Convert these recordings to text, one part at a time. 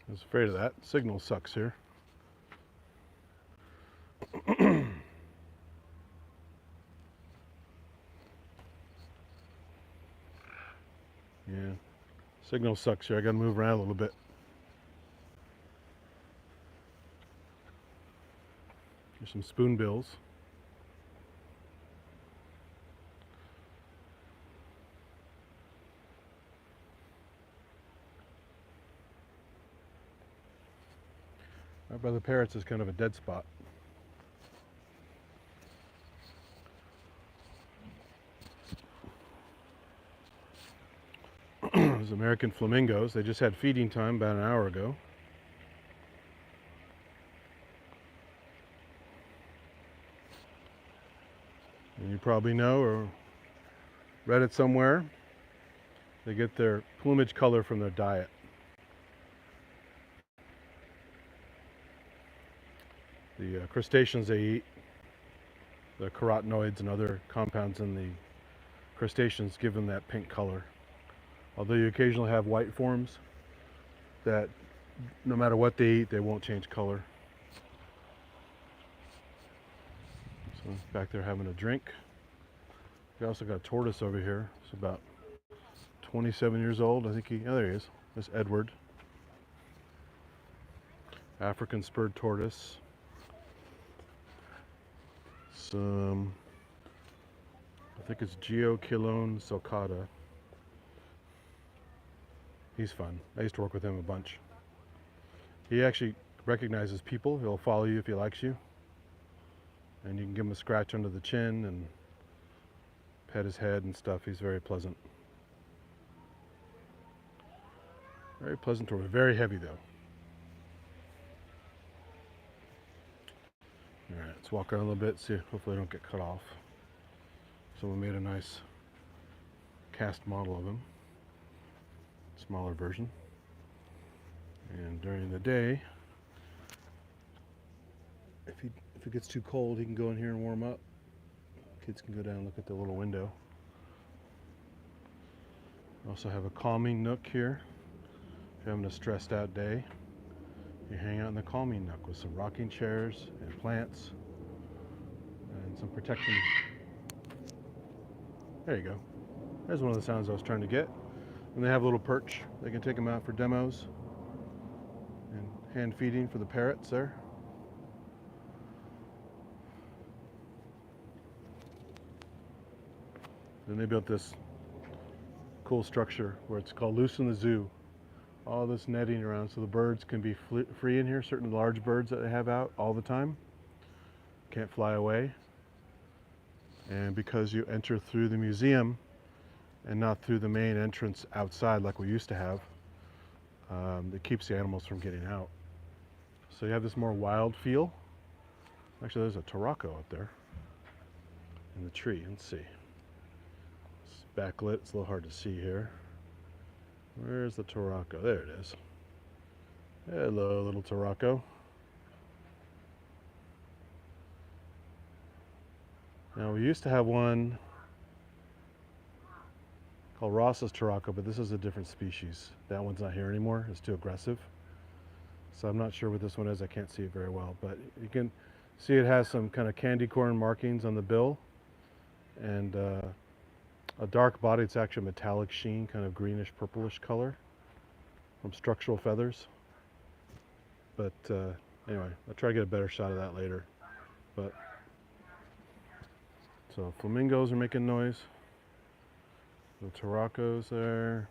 I was afraid of that. Signal sucks here. Yeah, signal sucks here. I gotta move around a little bit. Here's some spoonbills. Right by the parrots is kind of a dead spot. There's American flamingos. They just had feeding time about an hour ago. And you probably know or read it somewhere, they get their plumage color from their diet. The crustaceans they eat, the carotenoids and other compounds in the crustaceans give them that pink color. Although you occasionally have white forms that no matter what they eat, they won't change color. So back there having a drink. We also got a tortoise over here. It's about 27 years old. I think oh, there he is. There's Edward. African spurred tortoise. Some, I think it's Geochilone sulcata. He's fun. I used to work with him a bunch. He actually recognizes people. He'll follow you if he likes you. And you can give him a scratch under the chin and pet his head and stuff. He's very pleasant. Very pleasant tortoise. Very heavy though. Alright, let's walk around a little bit, see, hopefully I don't get cut off. Someone made a nice cast model of him. Smaller version. And during the day, if it gets too cold, he can go in here and warm up. Kids can go down and look at the little window. We also have a calming nook here. If you're having a stressed out day, you hang out in the calming nook with some rocking chairs and plants and some protection. There you go. There's one of the sounds I was trying to get. And they have a little perch. They can take them out for demos and hand feeding for the parrots there. Then they built this cool structure where it's called Loose in the Zoo. All this netting around so the birds can be free in here. Certain large birds that they have out all the time can't fly away. And because you enter through the museum and not through the main entrance outside like we used to have, it keeps the animals from getting out. So you have this more wild feel. Actually, there's a Turaco up there in the tree. Let's see. It's backlit. It's a little hard to see here. Where's the Turaco? There it is. Hello, little Turaco. Now, we used to have one called Ross's Turaco, but this is a different species. That one's not here anymore. It's too aggressive. So I'm not sure what this one is. I can't see it very well, but you can see it has some kind of candy corn markings on the bill and a dark body. It's actually a metallic sheen, kind of greenish purplish color from structural feathers. But anyway, I'll try to get a better shot of that later. But so flamingos are making noise. The Turacos there.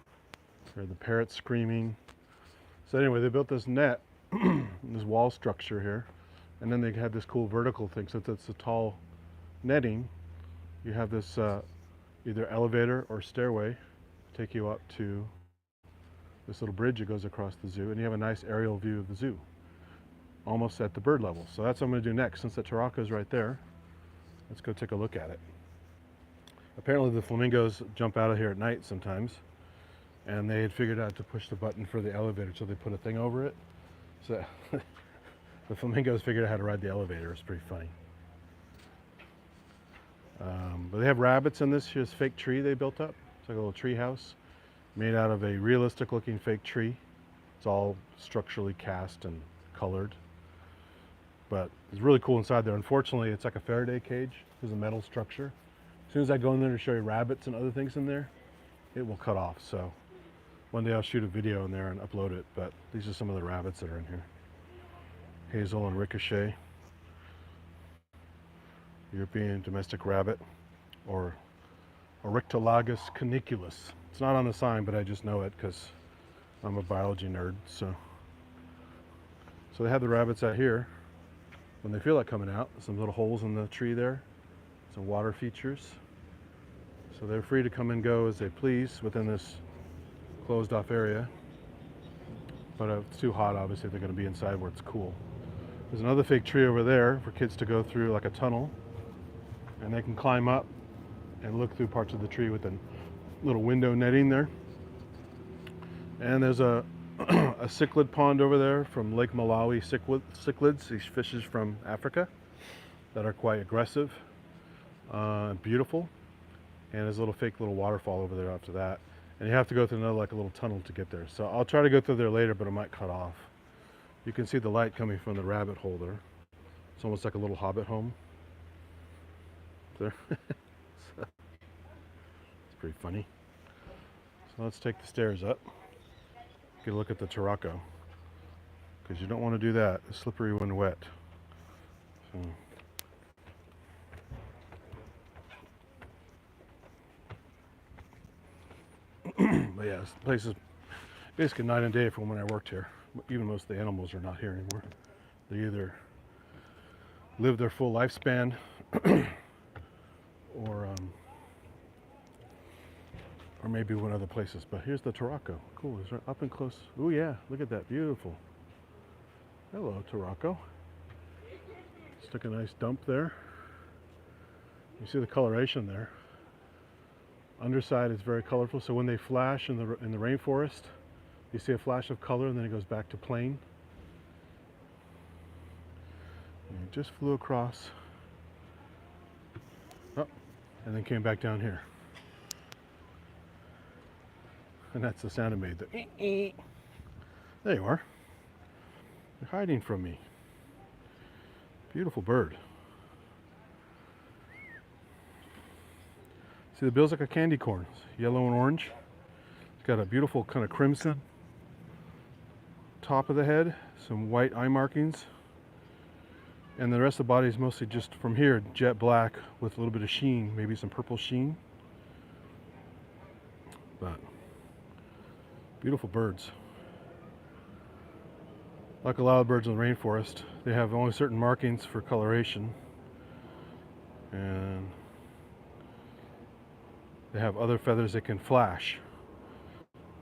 Heard the parrots screaming. So anyway, they built this net, this wall structure here, and then they had this cool vertical thing. So it's a tall netting. You have this either elevator or stairway take you up to this little bridge that goes across the zoo, and you have a nice aerial view of the zoo, almost at the bird level. So that's what I'm going to do next. Since the Turaco is right there, let's go take a look at it. Apparently the flamingos jump out of here at night sometimes, and they had figured out to push the button for the elevator, so they put a thing over it. So the flamingos figured out how to ride the elevator. It's pretty funny. But they have rabbits in this. Here's fake tree they built up. It's like a little tree house made out of a realistic looking fake tree. It's all structurally cast and colored. But it's really cool inside there. Unfortunately, it's like a Faraday cage. There's a metal structure. As soon as I go in there to show you rabbits and other things in there, it will cut off. So one day I'll shoot a video in there and upload it. But these are some of the rabbits that are in here. Hazel and Ricochet. European domestic rabbit, or Oryctolagus caniculus. It's not on the sign, but I just know it because I'm a biology nerd. So they have the rabbits out here when they feel like coming out. Some little holes in the tree there, some water features. So they're free to come and go as they please within this closed off area. But if it's too hot, obviously they're going to be inside where it's cool. There's another fake tree over there for kids to go through, like a tunnel. And they can climb up and look through parts of the tree with a little window netting there. And there's a a cichlid pond over there from Lake Malawi cichlids, these fishes from Africa that are quite aggressive, beautiful. And there's a fake little waterfall over there after that. And you have to go through another, like a little tunnel to get there. So I'll try to go through there later, but it might cut off. You can see the light coming from the rabbit hole there. It's almost like a little hobbit home. There. So, it's pretty funny. So let's take the stairs up. Get a look at the Turako, because you don't want to do that. It's slippery when wet. So. But yeah, this place is basically night and day from when I worked here. Even most of the animals are not here anymore. They either live their full lifespan or maybe went other places. But here's the Turako. Cool, it's right up and close. Oh yeah, look at that, beautiful. Hello, Turako. Just took a nice dump there. You see the coloration there. Underside is very colorful, so when they flash in the rainforest, you see a flash of color and then it goes back to plain. And it just flew across. Oh, and then came back down here. And that's the sound it made. There you are. You're hiding from me. Beautiful bird. See, the bill's like a candy corn. It's yellow and orange. It's got a beautiful kind of crimson top of the head, some white eye markings. And the rest of the body is mostly just from here, jet black with a little bit of sheen, maybe some purple sheen. But beautiful birds. Like a lot of birds in the rainforest, they have only certain markings for coloration. And they have other feathers that can flash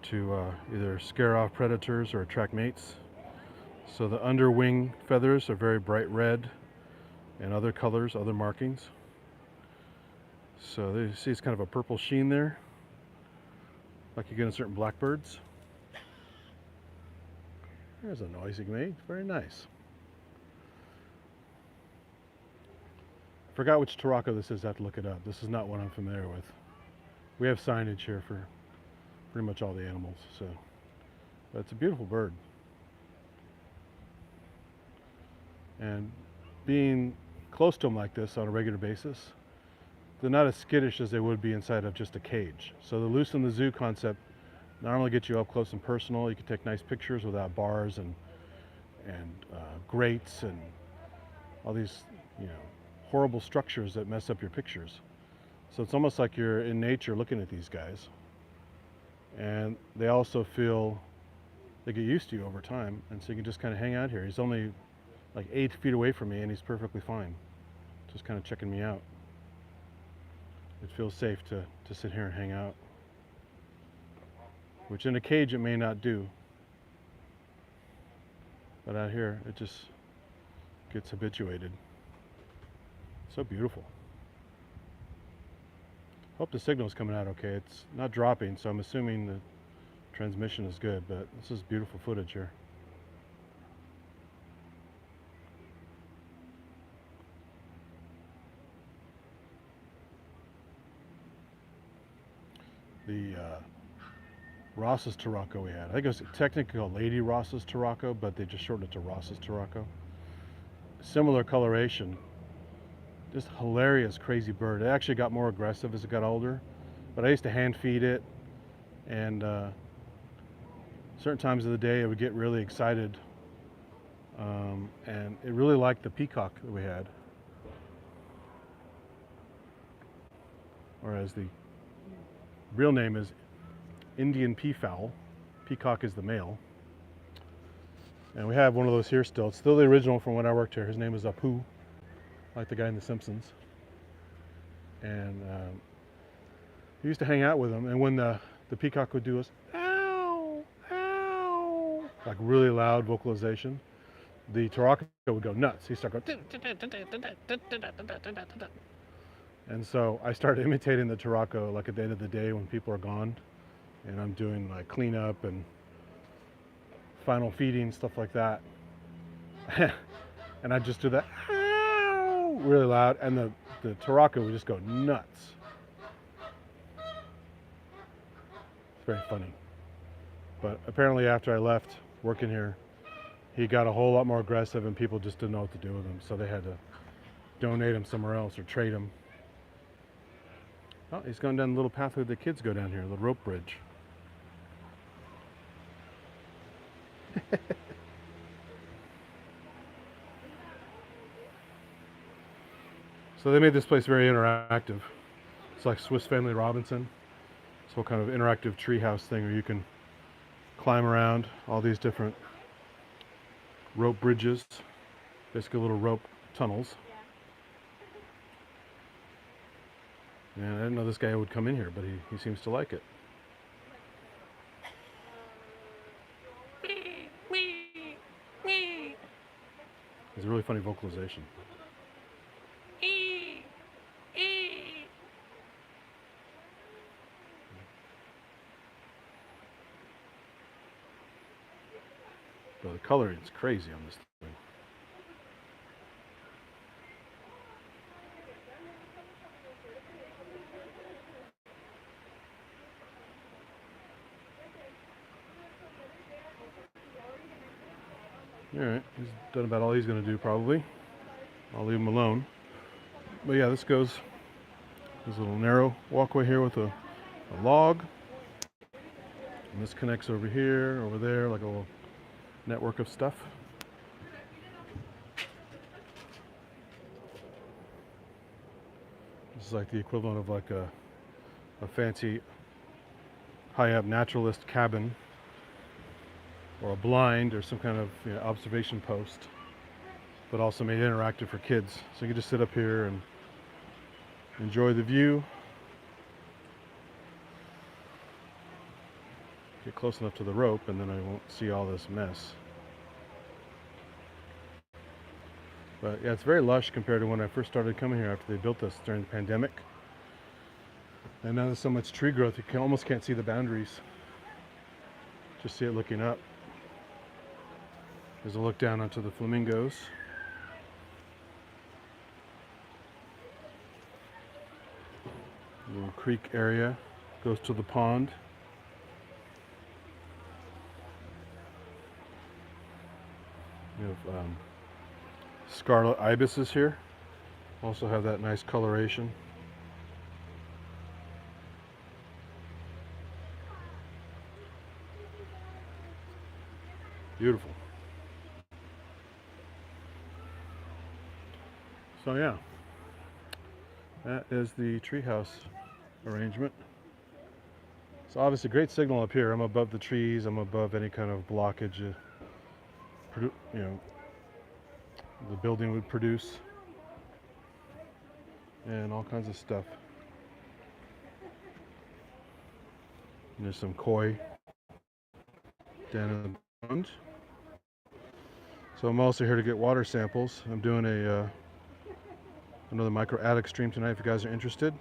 to either scare off predators or attract mates. So the underwing feathers are very bright red and other colors, other markings. So you see it's kind of a purple sheen there, like you get in certain blackbirds. There's a noise he made, very nice. Forgot which Turako this is, I have to look it up. This is not one I'm familiar with. We have signage here for pretty much all the animals, so. But it's a beautiful bird. And being close to them like this on a regular basis, they're not as skittish as they would be inside of just a cage. So the loose in the zoo concept not only gets you up close and personal, you can take nice pictures without bars and grates and all these, horrible structures that mess up your pictures. So it's almost like you're in nature looking at these guys. And they also feel, they get used to you over time, and so you can just kind of hang out here. He's only like 8 feet away from me and he's perfectly fine. Just kind of checking me out. It feels safe to sit here and hang out. Which in a cage it may not do. But out here it just gets habituated. So beautiful. Hope the signal's coming out okay. It's not dropping, so I'm assuming the transmission is good, but this is beautiful footage here. Ross's Tarocco we had. I think it was technically called Lady Ross's Tarocco, but they just shortened it to Ross's Tarocco. Similar coloration. Just hilarious, crazy bird. It actually got more aggressive as it got older, but I used to hand feed it, and certain times of the day it would get really excited, and it really liked the peacock that we had. Or as the real name is Indian peafowl. Peacock is the male. And we have one of those here still. It's still the original from when I worked here. His name is Apu, like the guy in The Simpsons. And he used to hang out with him. And when the peacock would do us, ow, ow, like really loud vocalization, the Tarocco would go nuts. He'd start going, and so I started imitating the Tarocco like at the end of the day when people are gone. And I'm doing like cleanup and final feeding, stuff like that. And I just do that really loud, and the Tarocco would just go nuts. It's very funny. But apparently after I left working here, he got a whole lot more aggressive and people just didn't know what to do with him. So they had to donate him somewhere else or trade him. Oh, he's going down the little pathway the kids go down here, the rope bridge. So they made this place very interactive. It's like Swiss Family Robinson. It's a kind of interactive treehouse thing where you can climb around all these different rope bridges, basically little rope tunnels. And I didn't know this guy would come in here, but he seems to like it. It's a really funny vocalization. But the coloring's crazy on this thing. Alright, he's done about all he's going to do probably. I'll leave him alone. But yeah, this goes, there's a little narrow walkway here with a log. And this connects over here, over there, like a little network of stuff. This is like the equivalent of like a fancy high-up naturalist cabin, or a blind, or some kind of observation post, but also made interactive for kids. So you can just sit up here and enjoy the view. Get close enough to the rope and then I won't see all this mess. But yeah, it's very lush compared to when I first started coming here after they built this during the pandemic. And now there's so much tree growth you almost can't see the boundaries. Just see it looking up. There's a look down onto the flamingos. Little creek area goes to the pond. We have scarlet ibises here. Also have that nice coloration. Beautiful. So yeah, that is the treehouse arrangement. It's obviously a great signal up here. I'm above the trees. I'm above any kind of blockage, the building would produce, and all kinds of stuff. And there's some koi down in the pond. So I'm also here to get water samples. I'm doing another micro attic stream tonight if you guys are interested.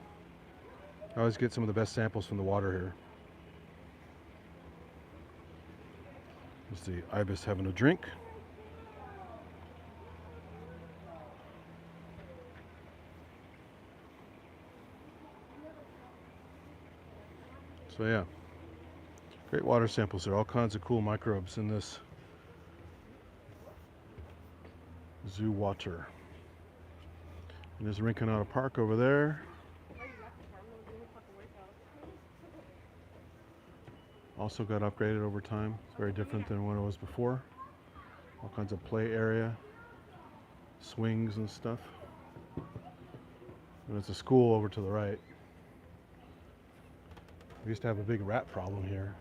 I always get some of the best samples from the water here. There's the ibis having a drink. So yeah, Great water samples. There are all kinds of cool microbes in this zoo water. And there's Rinconada Park over there. Also got upgraded over time. It's very different than what it was before. All kinds of play area, swings and stuff. And it's a school over to the right. We used to have a big rat problem here.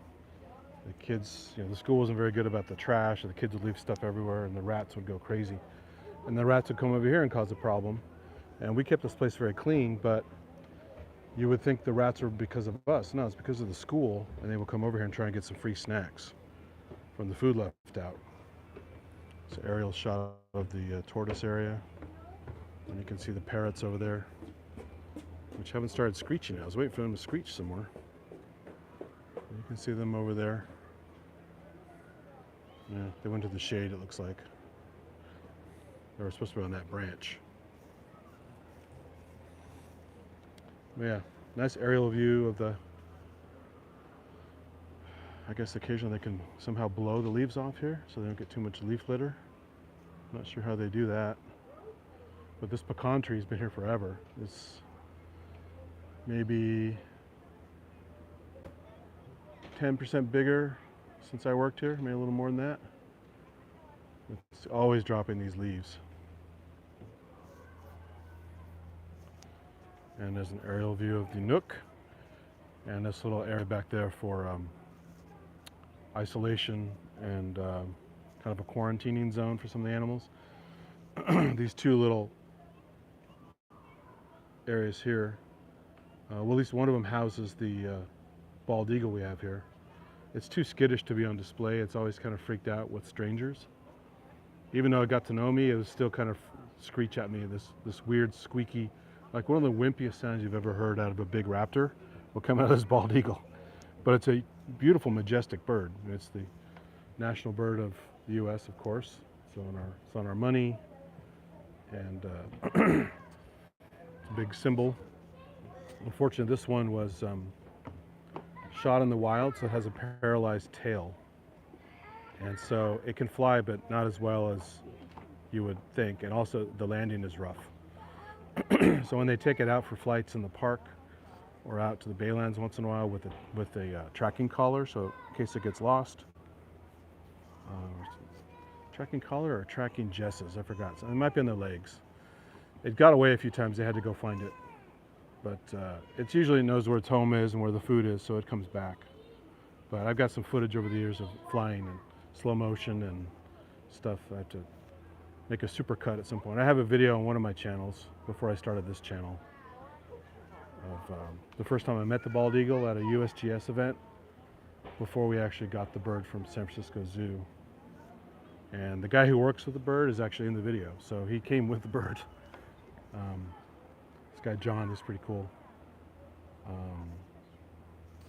The kids, the school wasn't very good about the trash, and the kids would leave stuff everywhere, and the rats would go crazy. And the rats would come over here and cause a problem. And we kept this place very clean, but you would think the rats were because of us. No, it's because of the school, and they would come over here and try and get some free snacks from the food left out. So aerial shot of the tortoise area. And you can see the parrots over there, which haven't started screeching yet. I was waiting for them to screech some more. You can see them over there. Yeah, they went to the shade, it looks like. They were supposed to be on that branch. But yeah, nice aerial view of the... I guess occasionally they can somehow blow the leaves off here so they don't get too much leaf litter. I'm not sure how they do that. But this pecan tree has been here forever. It's maybe 10% bigger since I worked here, maybe a little more than that. It's always dropping these leaves. And there's an aerial view of the nook, and this little area back there for isolation and kind of a quarantining zone for some of the animals. These two little areas here, well, at least one of them houses the bald eagle we have here. It's too skittish to be on display. It's always kind of freaked out with strangers. Even though it got to know me, it was still kind of screech at me, this weird squeaky, like one of the wimpiest sounds you've ever heard out of a big raptor will come out of this bald eagle. But it's a beautiful, majestic bird. It's the national bird of the U.S., of course. It's on our money, and it's a big symbol. Unfortunately, this one was shot in the wild, so it has a paralyzed tail. And so it can fly, but not as well as you would think. And also the landing is rough. So when they take it out for flights in the park or out to the Baylands once in a while with a tracking collar, so in case it gets lost. Tracking collar or tracking jesses, I forgot. So it might be on the legs. It got away a few times, they had to go find it. But it usually knows where its home is and where the food is, so it comes back. But I've got some footage over the years of flying in slow motion and stuff. I have to make a super cut at some point. I have a video on one of my channels before I started this channel of the first time I met the bald eagle at a USGS event before we actually got the bird from San Francisco Zoo. And the guy who works with the bird is actually in the video, so he came with the bird. This guy John is pretty cool.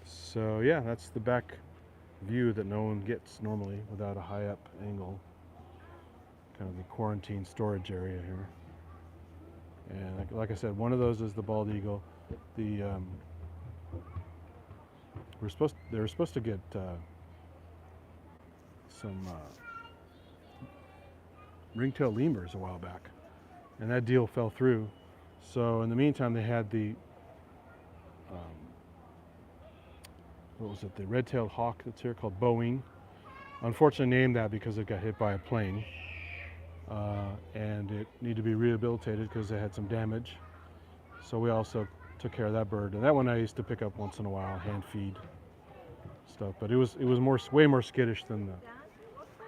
So yeah, that's the back view that no one gets normally without a high up angle. Kind of the quarantine storage area here. And like I said, one of those is the bald eagle. They were supposed to get some ring-tailed lemurs a while back, and that deal fell through. So in the meantime, they had the what was it? The red-tailed hawk that's here called Boeing. Unfortunately, named that because it got hit by a plane, and it needed to be rehabilitated because it had some damage. So we also took care of that bird, and that one I used to pick up once in a while, hand feed stuff. But it was way more skittish than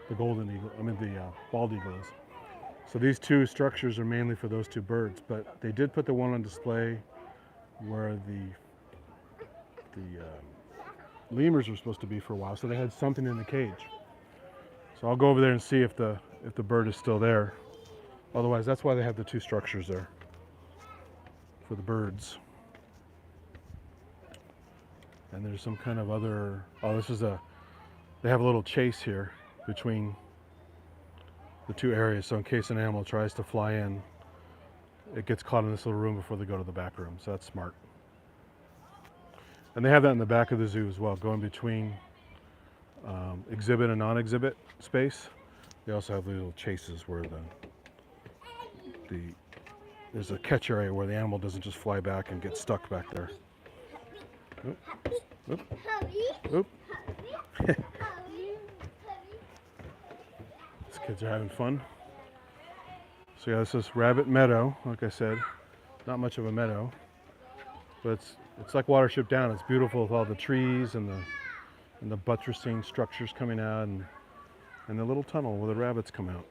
the golden eagle. I mean the bald eagle is. So these two structures are mainly for those two birds, but they did put the one on display where the lemurs were supposed to be for a while. So they had something in the cage. So I'll go over there and see if the bird is still there. Otherwise, that's why they have the two structures there for the birds. And there's some kind of other, they have a little chase here between the two areas. So in case an animal tries to fly in, it gets caught in this little room before they go to the back room. So that's smart. And they have that in the back of the zoo as well, going between exhibit and non-exhibit space. They also have little chases where there's a catch area where the animal doesn't just fly back and get stuck back there. Oop, oop, oop. These kids are having fun. So yeah, this is Rabbit Meadow. Like I said, not much of a meadow, but it's like Watership Down. It's beautiful with all the trees and the buttressing structures coming out, and the little tunnel where the rabbits come out.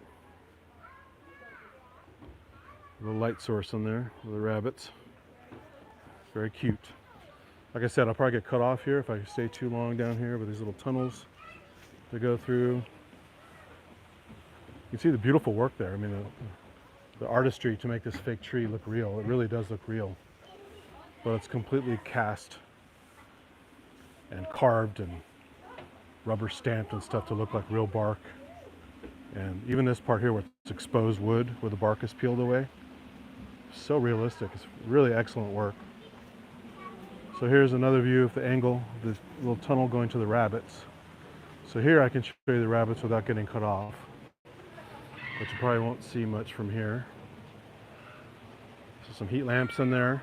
A little light source in there with the rabbits. Very cute. Like I said, I'll probably get cut off here if I stay too long down here with these little tunnels to go through. You can see the beautiful work there. I mean, the artistry to make this fake tree look real. It really does look real. But it's completely cast and carved and rubber stamped and stuff to look like real bark. And even this part here where it's exposed wood, where the bark is peeled away, so realistic. It's really excellent work. So here's another view of the angle of this little tunnel going to the rabbits. So here I can show you the rabbits without getting cut off, but you probably won't see much from here. So some heat lamps in there.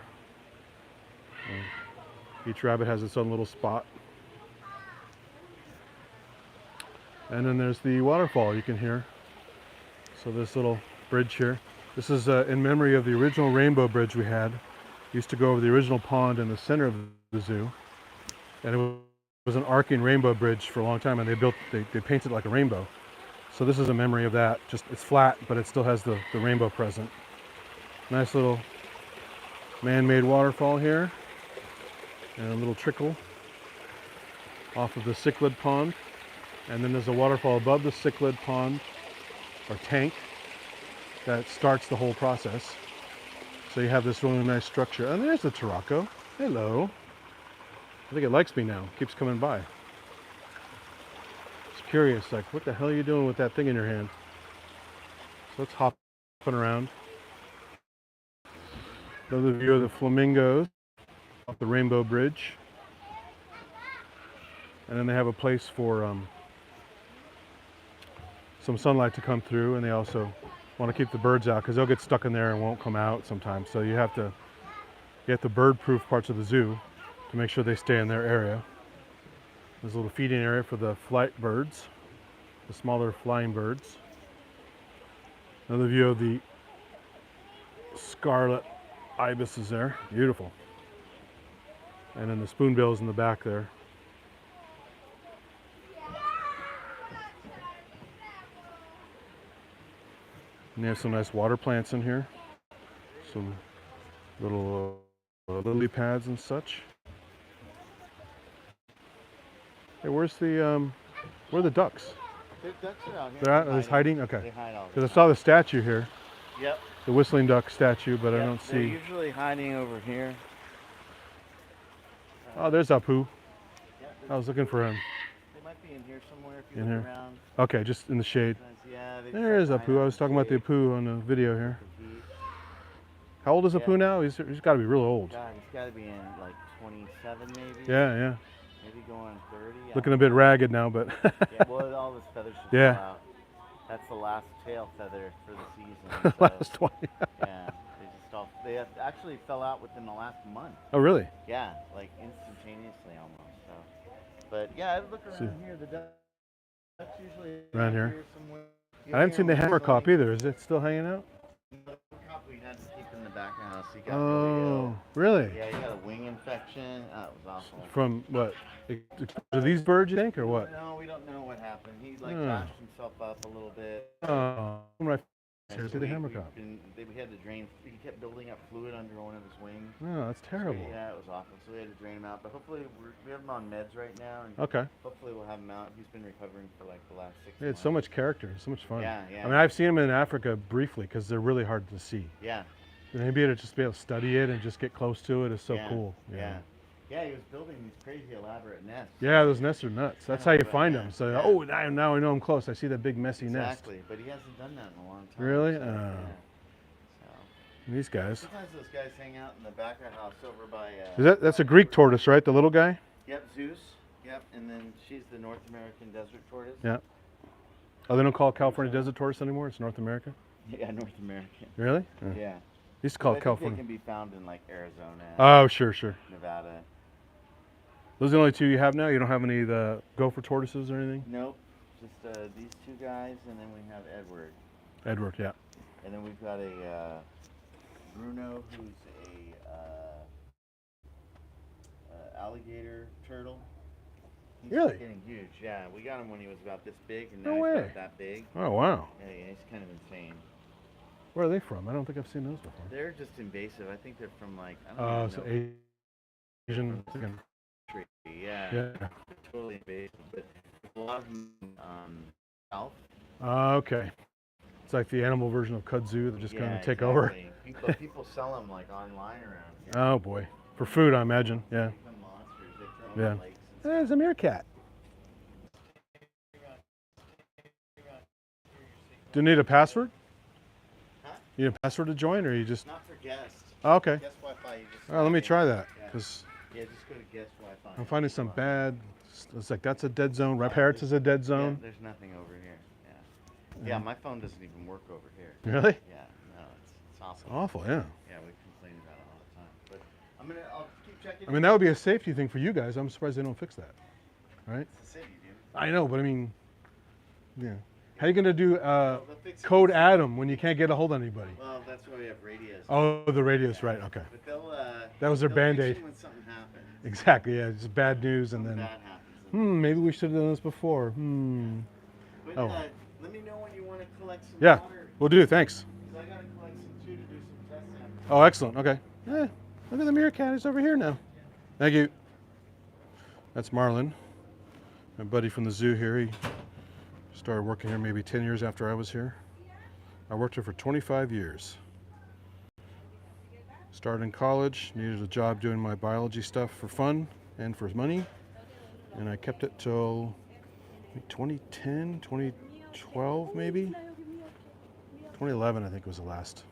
And each rabbit has its own little spot. And then there's the waterfall you can hear. So this little bridge here. This is in memory of the original rainbow bridge we had. Used to go over the original pond in the center of the zoo. And it was an arcing rainbow bridge for a long time, and they painted it like a rainbow. So this is a memory of that. Just it's flat, but it still has the rainbow present. Nice little man-made waterfall here. And a little trickle off of the cichlid pond. And then there's a waterfall above the cichlid pond, or tank, that starts the whole process. So you have this really nice structure. And there's the Turaco. Hello. I think it likes me now. It keeps coming by. It's curious, like, what the hell are you doing with that thing in your hand? So it's hopping around. Another view of the flamingos off the Rainbow Bridge. And then they have a place for some sunlight to come through, and they also want to keep the birds out because they'll get stuck in there and won't come out sometimes. So you have to get the bird-proof parts of the zoo to make sure they stay in their area. There's a little feeding area for the flight birds, the smaller flying birds. Another view of the scarlet ibises there, beautiful. And then the spoonbills in the back there. And they have some nice water plants in here. Some little lily pads and such. Hey, where are the ducks? The ducks are out here. They're out, hiding? Okay. They hide all the Because I saw the statue here. Yep. The whistling duck statue, but I don't They're see. usually hiding over here. Oh, there's Apu. Yep, I was looking for him. They might be in here somewhere if you In look here? around. Okay, just in the shade. Yeah, they There is just hide Apu. I out was in talking about the shade. Apu on the video here. The heat. How old is Yeah. Apu now? He's got to be real old. God, he's got to be in like 27 maybe. Yeah. Maybe going 30. Looking a bit ragged now, but. Yeah, well, all his feathers just Yeah. fell out. That's the last tail feather for the season. So, Last 20. yeah, they actually fell out within the last month. Oh, really? Yeah, like instantaneously almost. So, but yeah, I look around here. The ducks usually Around here? somewhere. I haven't seen the hammer cop either. Is it still hanging out? The cop we had to keep in the back of the house. He got really Oh, ill. really? Yeah, he got a wing infection. That was awful. From what? Are these birds, you think, or what? No, we don't know what happened. He like Oh. bashed himself up a little bit. Oh, right. And Here's so the hammer cop. we had to drain. He kept building up fluid under one of his wings. Oh, that's terrible. So, yeah, it was awful. So we had to drain him out. But hopefully we have him on meds right now, and Okay. hopefully we'll have him out. He's been recovering for like the last 6 He months. had so much character, so much fun. Yeah. I mean, I've seen them in Africa briefly because they're really hard to see. Yeah. And maybe to just be able to study it and just get close to it is so Yeah, cool. Yeah. Yeah, he was building these crazy elaborate nests. Yeah, those nests are nuts. That's how you find them. So, Yeah. oh, now I know I'm close. I see that big messy nest. Exactly, but he hasn't done that in a long time. Really? So, yeah. So, These guys. sometimes those guys hang out in the back of the house over by. That's a Greek tortoise, right? The little guy? Yep, Zeus. Yep, and then she's the North American desert tortoise. Yeah. Oh, they don't call it California desert tortoise anymore? It's North America? Yeah, North American. Really? Yeah. Used to call I it think California. they can be found in like Arizona, Oh, sure, sure. Nevada. Those are the only two you have now? You don't have any of the gopher tortoises or anything? Nope, just these two guys, and then we have Edward. Edward, yeah. And then we've got a Bruno, who's a alligator turtle. He's Really? getting huge. Yeah, we got him when he was about this big, and No now he's way. about that big. Oh, wow. Yeah, he's kind of insane. Where are they from? I don't think I've seen those before. They're just invasive. I think they're from like I don't Oh, even so know. Asian. Country. Yeah. Yeah. They're totally invasive, but a lot of them south. Okay. It's like the animal version of kudzu that just kind of take over. People sell them like online around here. Oh boy, for food, I imagine. Yeah. They become monsters. They throw them Yeah. in lakes and stuff. There's a meerkat. Do you need a password? Huh? You need a password to join, or you just? Not for guests. Oh, okay. Guest Wi-Fi. You just All right, let me try that, Yeah. because Yeah, just go to guest Wi-Fi. I'm finding some bad. It's like that's a dead zone. Red Parrots is a dead Yeah, zone. there's nothing over here. Yeah. Yeah, my phone doesn't even work over here. Really? Yeah, no, it's awful. It's awful, yeah. Yeah, we complain about it all the time. But I'll keep checking. I mean, that would be a safety thing for you guys. I'm surprised they don't fix that. Right? It's a city, dude. I know, but I mean, yeah. How you gonna do They'll fix it. code Adam when you can't get a hold of anybody? Well, that's why we have radios. Oh, the radio's right. Okay. But they'll. That was their they'll fix Band-Aid. you when something happens. Exactly. Yeah. Just bad news, and Something then. bad happens. Maybe we should have done this before. But Oh. let me know when you want to collect some Yeah. water. We'll do. Thanks. 'Cause I gotta collect some too to do some test samples. Oh, excellent. Okay. Yeah. Look at the meerkat. He's over here now. Thank you. That's Marlin, my buddy from the zoo here. He started working here maybe 10 years after I was here. I worked here for 25 years. Started in college, needed a job doing my biology stuff for fun and for money. And I kept it till 2010, 2012 maybe? 2011 I think was the last.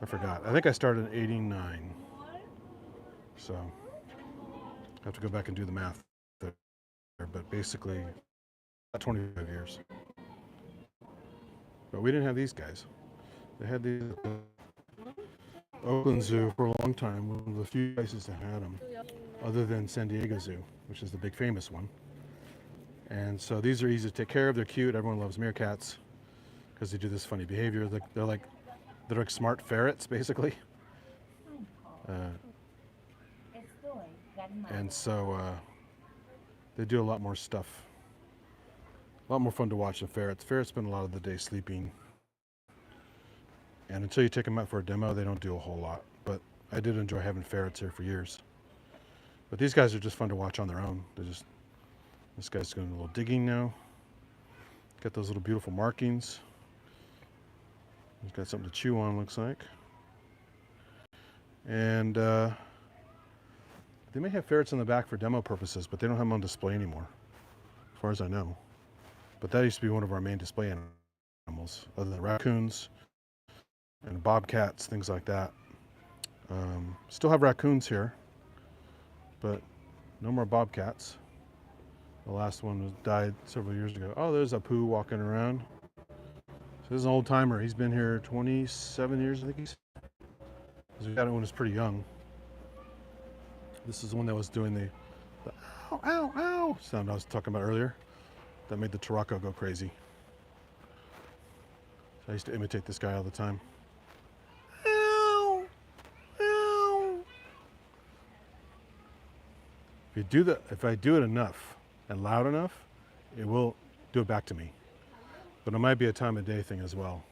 I forgot. I think I started in 89. So I have to go back and do the math there. But basically, about 25 years. But we didn't have these guys. They had these Oakland Zoo for a long time, one of the few places that had them, other than San Diego Zoo, which is the big famous one. And so these are easy to take care of. They're cute. Everyone loves meerkats because they do this funny behavior. They're like smart ferrets, basically. And so they do a lot more stuff. A lot more fun to watch than ferrets. Ferrets spend a lot of the day sleeping. And until you take them out for a demo, they don't do a whole lot. But I did enjoy having ferrets here for years. But these guys are just fun to watch on their own. This guy's doing a little digging now. Got those little beautiful markings. He's got something to chew on, looks like. And they may have ferrets in the back for demo purposes, but they don't have them on display anymore, as far as I know. But that used to be one of our main display animals, other than raccoons and bobcats, things like that. Still have raccoons here, but no more bobcats. The last one died several years ago. Oh, there's a Pooh walking around. So this is an old timer. He's been here 27 years, I think he's. We got it when he was pretty young. This is the one that was doing the ow, ow, ow sound I was talking about earlier. That made the Turako go crazy. So I used to imitate this guy all the time. Ow, ow. If I do it enough and loud enough, it will do it back to me. But it might be a time of day thing as well.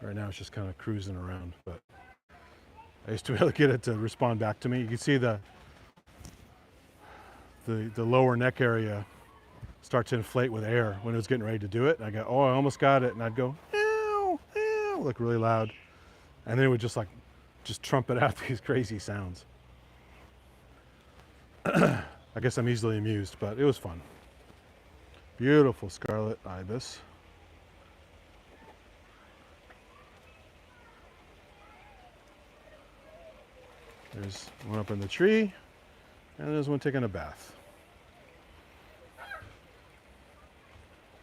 Right now it's just kind of cruising around, but I used to be able to get it to respond back to me. You can see the lower neck area start to inflate with air when it was getting ready to do it. And I go, oh, I almost got it. And I'd go, ow, ow, like really loud. And then it would just trumpet out these crazy sounds. I guess I'm easily amused, but it was fun. Beautiful scarlet ibis. There's one up in the tree. And there's one taking a bath.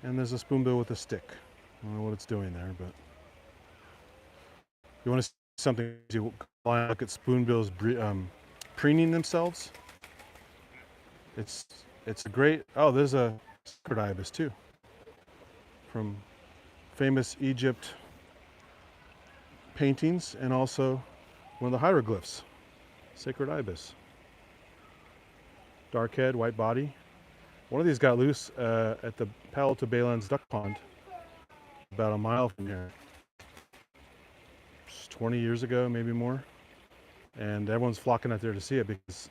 And there's a spoonbill with a stick. I don't know what it's doing there, but you want to see something, you look at spoonbills preening themselves. It's a great, oh, there's a sacred ibis too, from famous Egypt paintings, and also one of the hieroglyphs, sacred ibis. Dark head, white body. One of these got loose at the Palo to Baylands duck pond, about a mile from here. Just 20 years ago, maybe more. And everyone's flocking out there to see it because,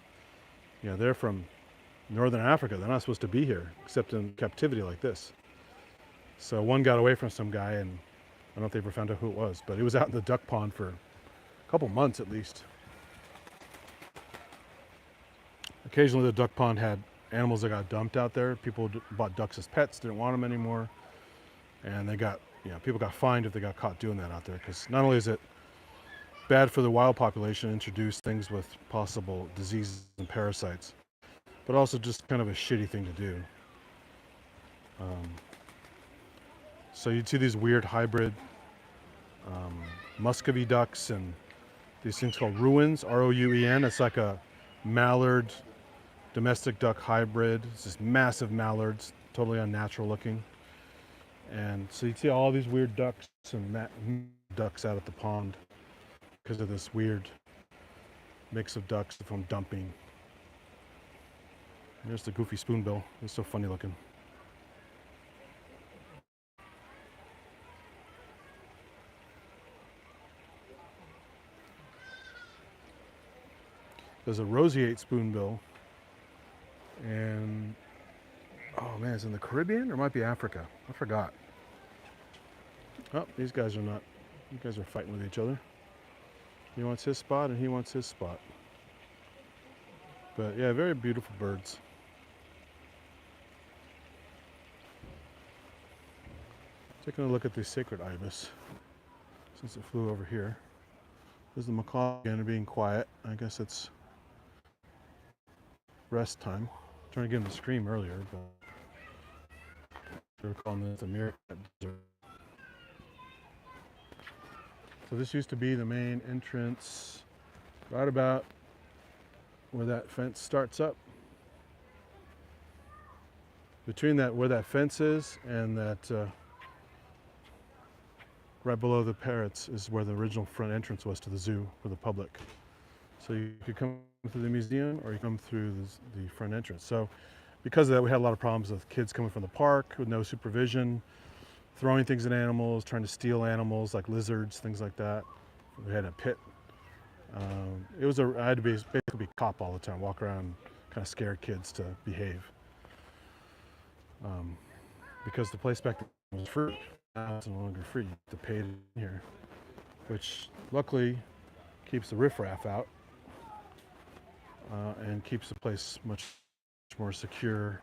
you know, they're from Northern Africa. They're not supposed to be here, except in captivity like this. So one got away from some guy, and I don't know if they ever found out who it was, but he was out in the duck pond for a couple months at least. Occasionally the duck pond had animals that got dumped out there. People bought ducks as pets, didn't want them anymore. And they got, you know, people got fined if they got caught doing that out there, because not only is it bad for the wild population, introduce things with possible diseases and parasites, but also just kind of a shitty thing to do. So you'd see these weird hybrid Muscovy ducks and these things called ruins, R-O-U-E-N. It's like a mallard domestic duck hybrid. It's just massive mallards, totally unnatural looking. And so you'd see all these weird ducks and ducks out at the pond because of this weird mix of ducks from dumping. There's the goofy spoonbill. It's so funny looking. There's a roseate spoonbill, and oh man, it's in the Caribbean or it might be Africa. I forgot. Oh, these guys are not. You guys are fighting with each other. He wants his spot and he wants his spot. But yeah, very beautiful birds. Taking a look at the sacred ibis, since it flew over here. There's the macaw again being quiet. I guess it's rest time. I'm trying to get him to scream earlier, but they were calling this the meerkat desert. So this used to be the main entrance, right about where that fence starts up. Between that, where that fence is, and that right below the parrots is where the original front entrance was to the zoo for the public. So you could come through the museum or you come through the front entrance. So because of that, we had a lot of problems with kids coming from the park with no supervision, throwing things at animals, trying to steal animals like lizards, things like that. We had a pit. I had to basically be cop all the time, walk around, kind of scare kids to behave. Because the place back then was free. Now it's no longer free. You have to pay to get in here, which luckily keeps the riffraff out and keeps the place much more secure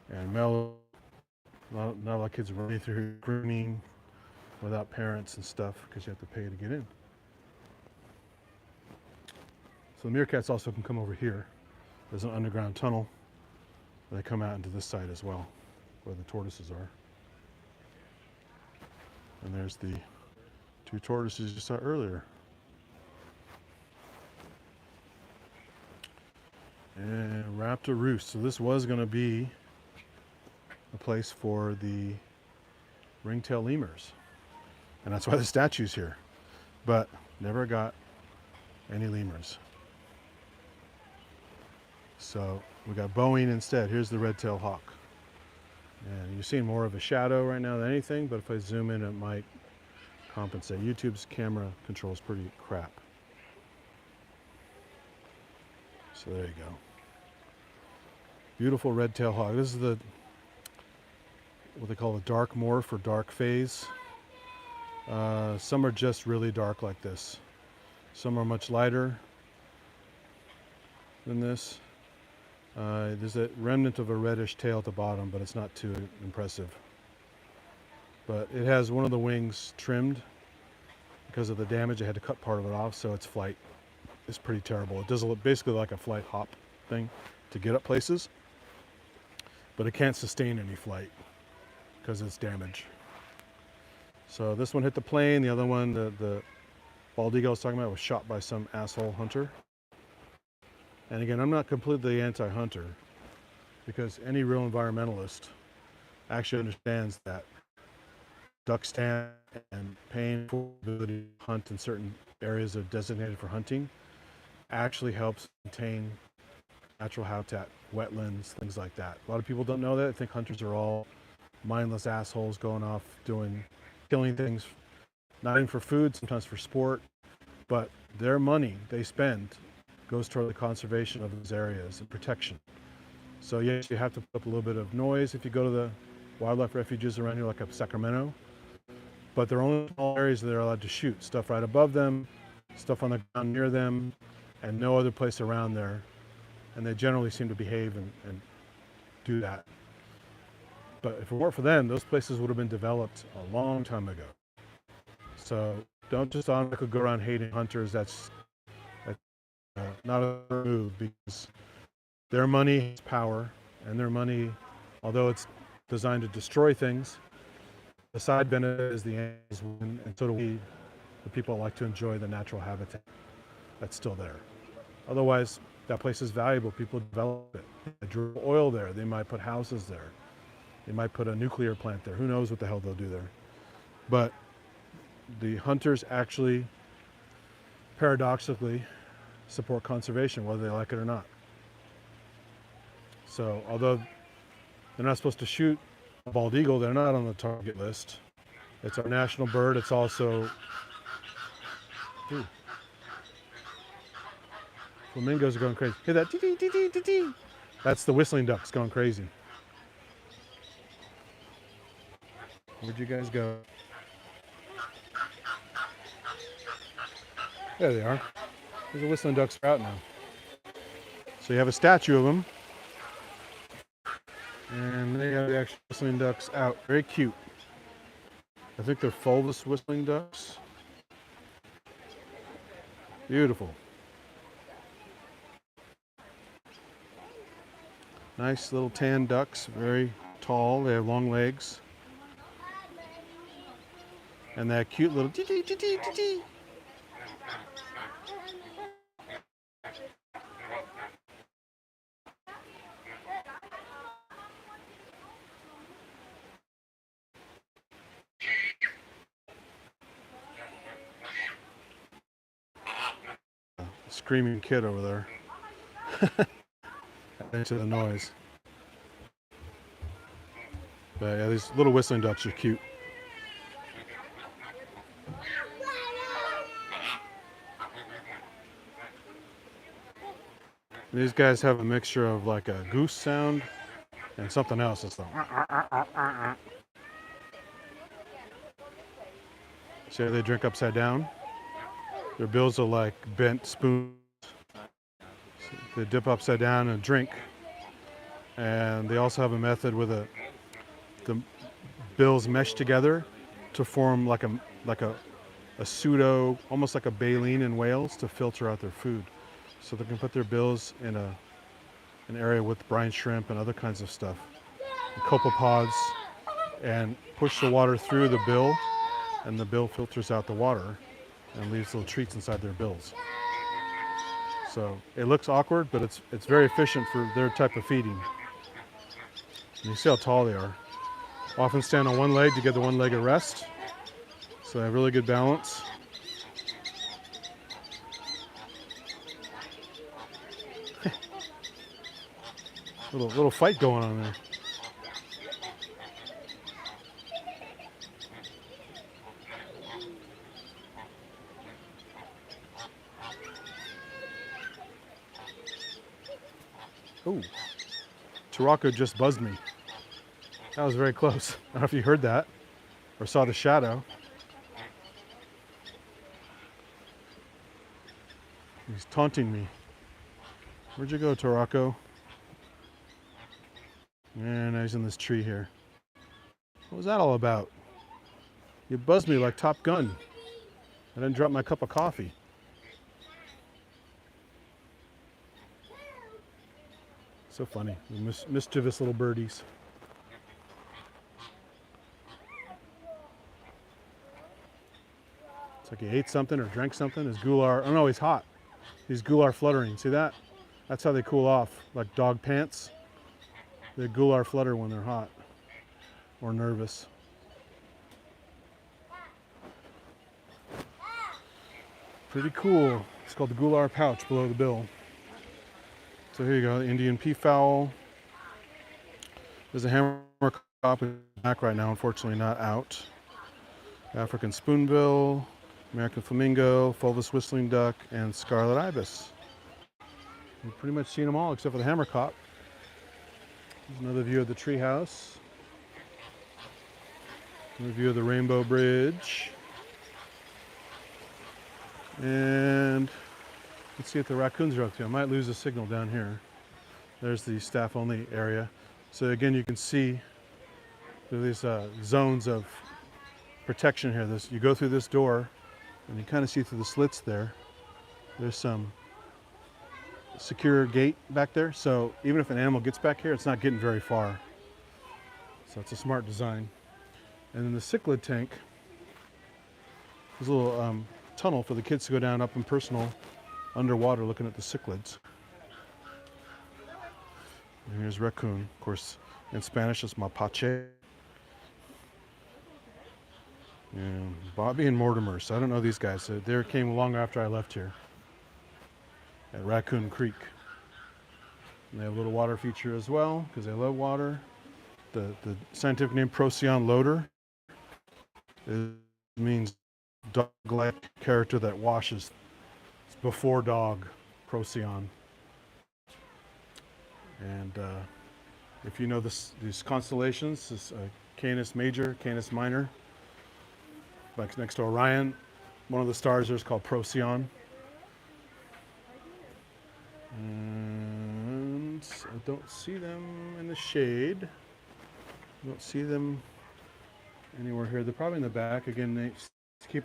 and mellow. Not a lot of kids running through screaming without parents and stuff because you have to pay to get in. So the meerkats also can come over here. There's an underground tunnel. They come out into this side as well, where the tortoises are. And there's the two tortoises you saw earlier. And raptor roost. So this was going to be a place for the ringtail lemurs. And that's why the statue's here. But never got any lemurs. So we got Boeing instead. Here's the red-tailed hawk. And you're seeing more of a shadow right now than anything, but if I zoom in, it might compensate. YouTube's camera control is pretty crap. So there you go. Beautiful red-tailed hawk. This is what they call the dark morph or dark phase. Some are just really dark like this. Some are much lighter than this. There's a remnant of a reddish tail at the bottom, but it's not too impressive. But it has one of the wings trimmed because of the damage. I had to cut part of it off, so its flight is pretty terrible. It does look basically like a flight hop. thing to get up places, but it can't sustain any flight because it's damaged. So this one hit the plane. The other one, the bald eagle I was talking about, was shot by some asshole hunter. And again, I'm not completely anti-hunter, because any real environmentalist actually understands that duck stand and paying for the ability to hunt in certain areas that are designated for hunting actually helps maintain natural habitat, wetlands, things like that. A lot of people don't know that. I think hunters are all mindless assholes going off killing things, not even for food, sometimes for sport, but their money they spend goes toward the conservation of those areas and protection. So yes, you have to put up a little bit of noise if you go to the wildlife refuges around here, like up Sacramento, but there are only small areas that they're allowed to shoot. Stuff right above them, stuff on the ground near them, and no other place around there. And they generally seem to behave and do that. But if it weren't for them, those places would have been developed a long time ago. So don't just automatically go around hating hunters. That's not a move, because their money has power, and their money, although it's designed to destroy things, the side benefit is the animals win, and so do we, the people that like to enjoy the natural habitat that's still there. Otherwise, that place is valuable. People develop it. They drill oil there. They might put houses there. They might put a nuclear plant there. Who knows what the hell they'll do there. But the hunters actually, paradoxically, support conservation, whether they like it or not. So although they're not supposed to shoot a bald eagle, they're not on the target list. It's our national bird. It's also... Ooh. Flamingos are going crazy. Hear that? Dee, dee, dee, dee, dee, dee. That's the whistling ducks going crazy. Where'd you guys go? There they are. There's the whistling ducks are out now. So you have a statue of them. And they have the actual whistling ducks out. Very cute. I think they're fulvous whistling ducks. Beautiful. Nice little tan ducks, very tall. They have long legs. And that cute little tee tee tee tee tee tee. Screaming kid over there. Into the noise. But yeah, these little whistling ducks are cute. These guys have a mixture of like a goose sound and something else. It's like... See how they drink upside down? Their bills are like bent spoons. They dip upside down and drink. And they also have a method where the bills mesh together to form like a pseudo, almost like a baleen in whales, to filter out their food. So they can put their bills in an area with brine shrimp and other kinds of stuff, and copepods, and push the water through the bill, and the bill filters out the water and leaves little treats inside their bills. So it looks awkward, but it's very efficient for their type of feeding. And you see how tall they are. Often stand on one leg to give the one leg a rest. So they have really good balance. little fight going on there. Ooh, Turako just buzzed me. That was very close. I don't know if you heard that or saw the shadow. He's taunting me. Where'd you go, Turako? Yeah, now he's in this tree here. What was that all about? You buzzed me like Top Gun. I didn't drop my cup of coffee. So funny, the mischievous little birdies. It's like he ate something or drank something. His gular, oh no, he's hot. He's gular fluttering. See that? That's how they cool off, like dog pants. They gular flutter when they're hot or nervous. Pretty cool. It's called the gular pouch below the bill. So here you go, the Indian peafowl. There's a hammercop back right now, unfortunately not out. African spoonbill, American flamingo, fulvous whistling duck, and scarlet ibis. We've pretty much seen them all except for the hammercop. There's another view of the treehouse. Another view of the Rainbow Bridge. And let's see what the raccoons are up to. I might lose a signal down here. There's the staff only area. So again, you can see these zones of protection here. You go through this door and you kind of see through the slits there. There's some secure gate back there. So even if an animal gets back here, it's not getting very far. So it's a smart design. And then the cichlid tank, there's a little tunnel for the kids to go down up and personal underwater looking at the cichlids. And here's raccoon, of course, in Spanish it's mapache. And Bobby and Mortimer, so I don't know these guys. So they came long after I left here at Raccoon Creek. And they have a little water feature as well because they love water. The scientific name Procyon loader means dog-like character that washes. It's before dog, Procyon. And if you know these constellations, this Canis Major, Canis Minor, like next to Orion, one of the stars there is called Procyon. And I don't see them in the shade. I don't see them anywhere here. They're probably in the back. Again, they keep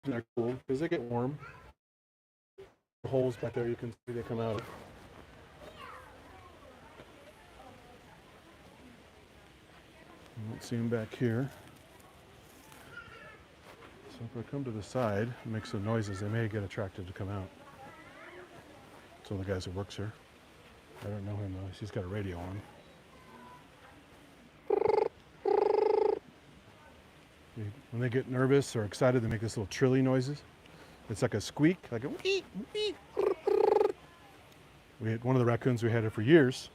them cool because they get warm. The holes back there, you can see they come out. I don't see them back here. So if I come to the side and make some noises, they may get attracted to come out. It's one of the guys who works here. I don't know him though. He's got a radio on. When they get nervous or excited, they make this little trilly noises. It's like a squeak, like a wee, wee. We had one of the raccoons, we had it for years.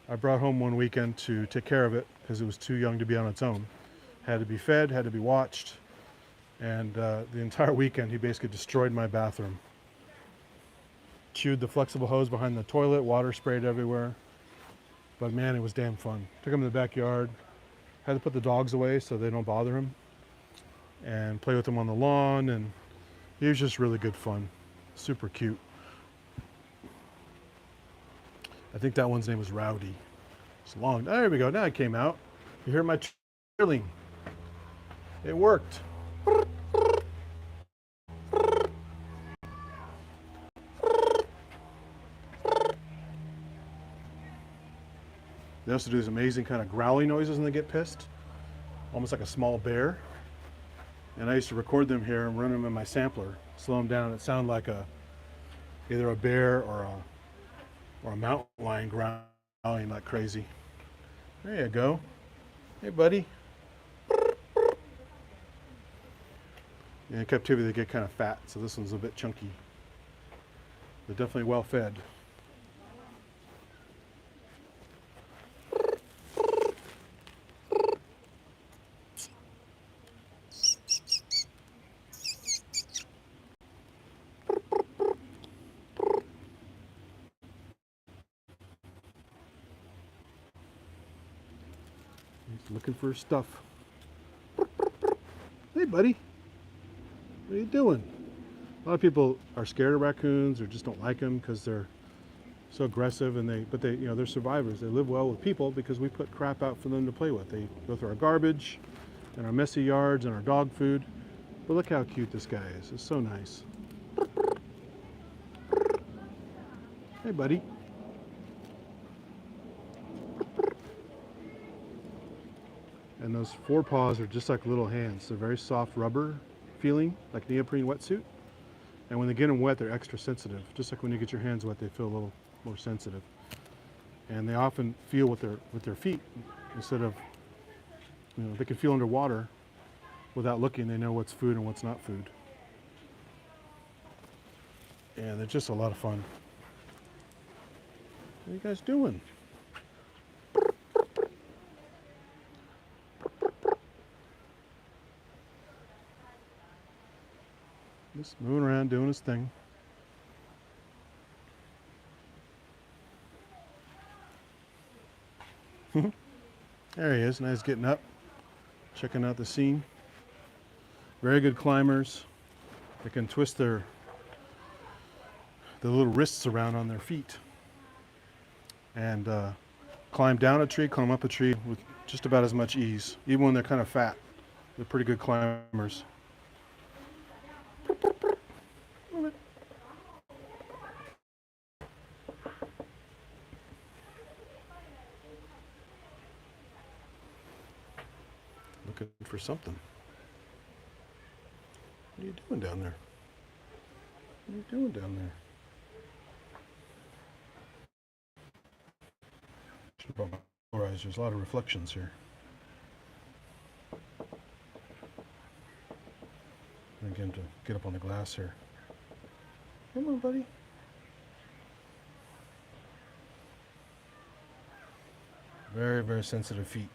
I brought home one weekend to take care of it because it was too young to be on its own. Had to be fed, had to be watched. And the entire weekend, he basically destroyed my bathroom. Chewed the flexible hose behind the toilet, water sprayed everywhere. But man, it was damn fun. Took him to the backyard. Had to put the dogs away so they don't bother him. And play with him on the lawn. And he was just really good fun. Super cute. I think that one's name was Rowdy. It's long. There we go. Now it came out. You hear my trilling. It worked. They also do these amazing kind of growling noises when they get pissed, almost like a small bear. And I used to record them here and run them in my sampler, slow them down. It sounded like either a bear or a mountain lion growling like crazy. There you go. Hey, buddy. In captivity, they get kind of fat, so this one's a bit chunky. They're definitely well fed. He's looking for stuff. Hey, buddy. What are you doing? A lot of people are scared of raccoons or just don't like them because they're so aggressive, but they're survivors. They live well with people because we put crap out for them to play with. They go through our garbage and our messy yards and our dog food. But look how cute this guy is. It's so nice. Hey, buddy. And those forepaws are just like little hands. They're very soft rubber feeling, like neoprene wetsuit. And when they get them wet, they're extra sensitive. Just like when you get your hands wet, they feel a little more sensitive. And they often feel with their feet instead of, they can feel underwater without looking. They know what's food and what's not food. And they're just a lot of fun. What are you guys doing? Just moving around doing his thing. There he is. Now he's getting up, checking out the scene. Very good climbers. They can twist their little wrists around on their feet and climb down a tree, climb up a tree with just about as much ease. Even when they're kind of fat, they're pretty good climbers. Looking for something. What are you doing down there? What are you doing down there? Should have brought my polarizers. There's a lot of reflections here. I'm going to get up on the glass here. Come on, buddy. Very, very sensitive feet.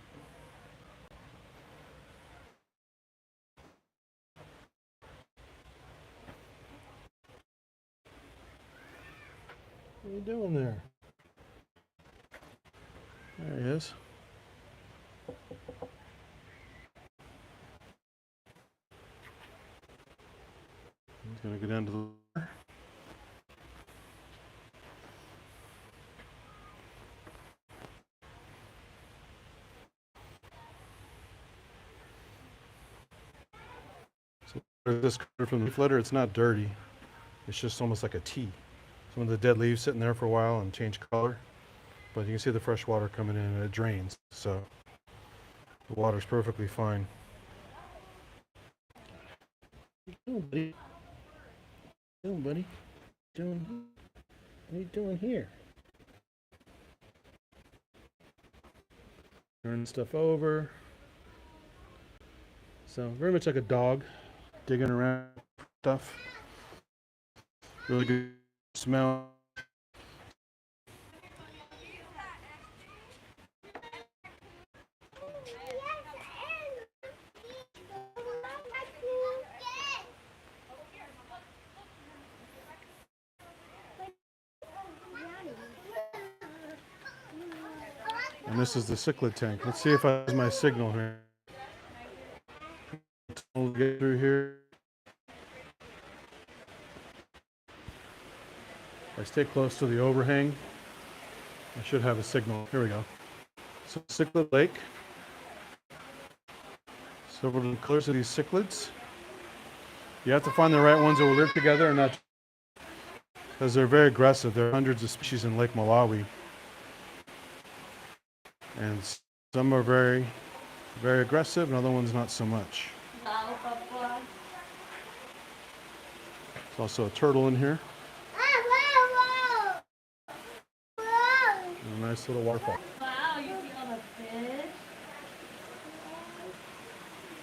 What are you doing there? There he is. He's going to go down to the water. So this from the leaf litter, it's not dirty. It's just almost like a tea. Some of the dead leaves sitting there for a while and change color. But you can see the fresh water coming in and it drains. So the water's perfectly fine. What are you doing, buddy? What are you doing, buddy? What are you doing here? Turning stuff over. So very much like a dog, digging around stuff. Really good smell. And this is the cichlid tank. Let's see if I use my signal here. We'll get through here. If I stay close to the overhang, I should have a signal. Here we go. So cichlid lake. Several different colors of these cichlids. You have to find the right ones that will live together and not, because they're very aggressive. There are hundreds of species in Lake Malawi. And some are very, very aggressive and other ones not so much. There's also a turtle in here. And a nice little waterfall. Wow, you see all the fish?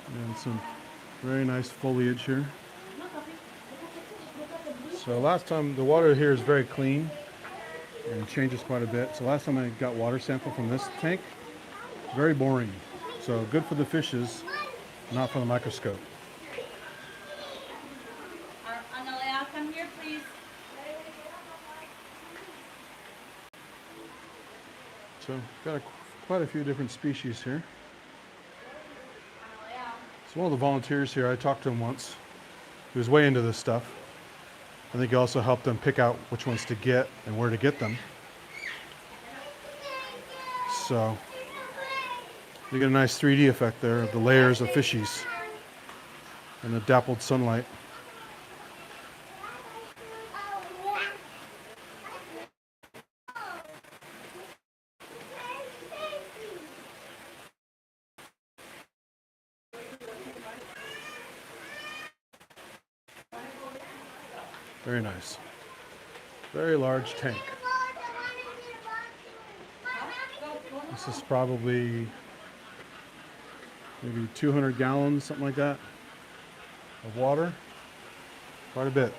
And some very nice foliage here. So last time, the water here is very clean and changes quite a bit. So last time I got water sample from this tank, very boring. So good for the fishes, not for the microscope. Analea, come here, please. So got quite a few different species here. So one of the volunteers here, I talked to him once. He was way into this stuff. I think he also helped them pick out which ones to get and where to get them. So you get a nice 3D effect there of the layers of fishies and the dappled sunlight. Very nice. Very large tank. This is probably maybe 200 gallons, something like that, of water. Quite a bit.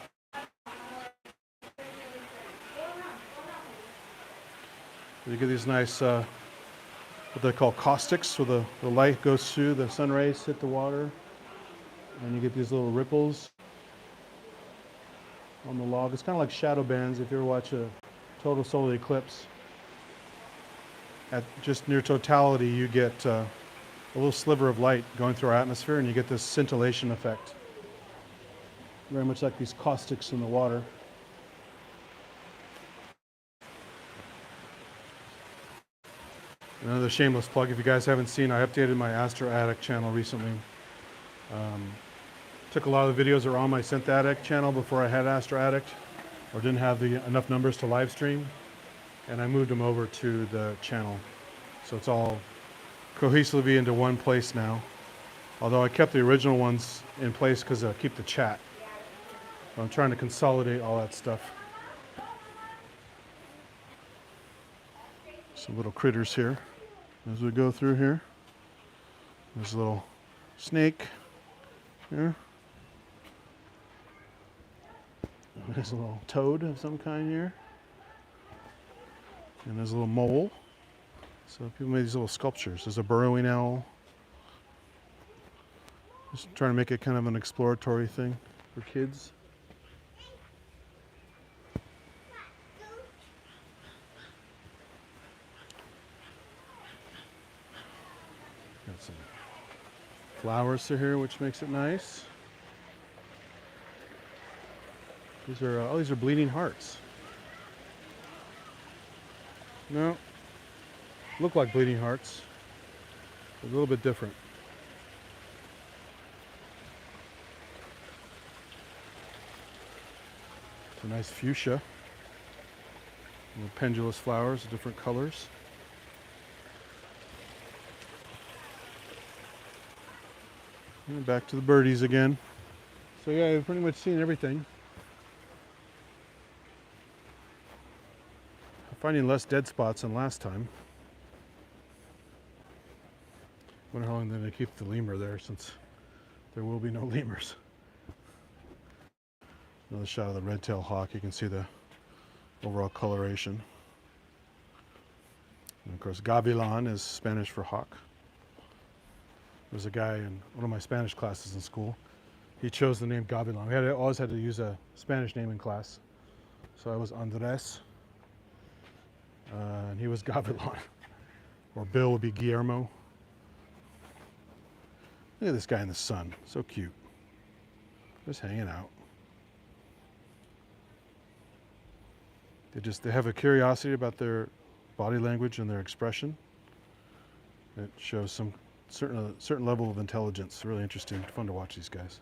You get these nice, what they call caustics, so the light goes through, the sun rays hit the water, and you get these little ripples on the log. It's kind of like shadow bands if you ever watch a total solar eclipse. At just near totality, you get a little sliver of light going through our atmosphere, and you get this scintillation effect. Very much like these caustics in the water. Another shameless plug, if you guys haven't seen, I updated my Astro Attic channel recently. Took a lot of the videos that were on my Synth Attic channel before I had Astro Attic, or didn't have enough numbers to live stream, and I moved them over to the channel. So it's all cohesively into one place now. Although I kept the original ones in place because I keep the chat. So I'm trying to consolidate all that stuff. Some little critters here as we go through here. There's a little snake here. There's a little toad of some kind here. And there's a little mole. So people made these little sculptures. There's a burrowing owl. Just trying to make it kind of an exploratory thing for kids. Got some flowers through here, which makes it nice. These are all these are bleeding hearts. No, look like bleeding hearts. A little bit different. It's a nice fuchsia. Little pendulous flowers of different colors. And back to the birdies again. So yeah, I've pretty much seen everything. I'm finding less dead spots than last time. Wonder how long they're going to keep the lemur there, since there will be no lemurs. Another shot of the red-tailed hawk. You can see the overall coloration. And of course, gavilan is Spanish for hawk. There's a guy in one of my Spanish classes in school. He chose the name gavilan. We always had to use a Spanish name in class. So I was Andres, and he was gavilan. Or Bill would be Guillermo. Look at this guy in the sun. So cute. Just hanging out. They have a curiosity about their body language and their expression. It shows some certain level of intelligence. Really interesting. Fun to watch these guys.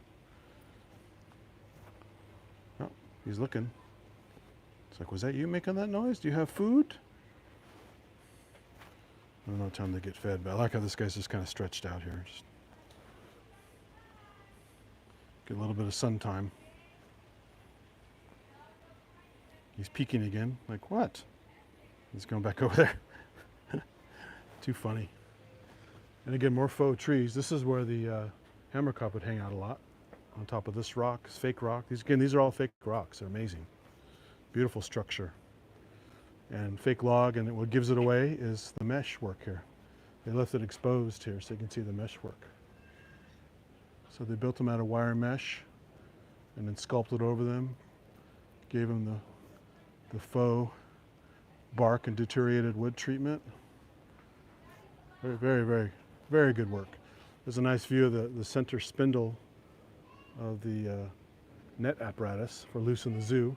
Oh, he's looking. It's like, was that you making that noise? Do you have food? I don't know what time they get fed, but I like how this guy's just kind of stretched out here. Just get a little bit of sun time. He's peeking again. Like, what? He's going back over there. Too funny. And again, more faux trees. This is where the hammerkop would hang out a lot. On top of this rock, it's fake rock. These are all fake rocks. They're amazing. Beautiful structure. And fake log, and what gives it away is the mesh work here. They left it exposed here so you can see the mesh work. So they built them out of wire mesh and then sculpted over them. Gave them the faux bark and deteriorated wood treatment. Very, very, very, very good work. There's a nice view of the center spindle of the net apparatus for Loose in the Zoo.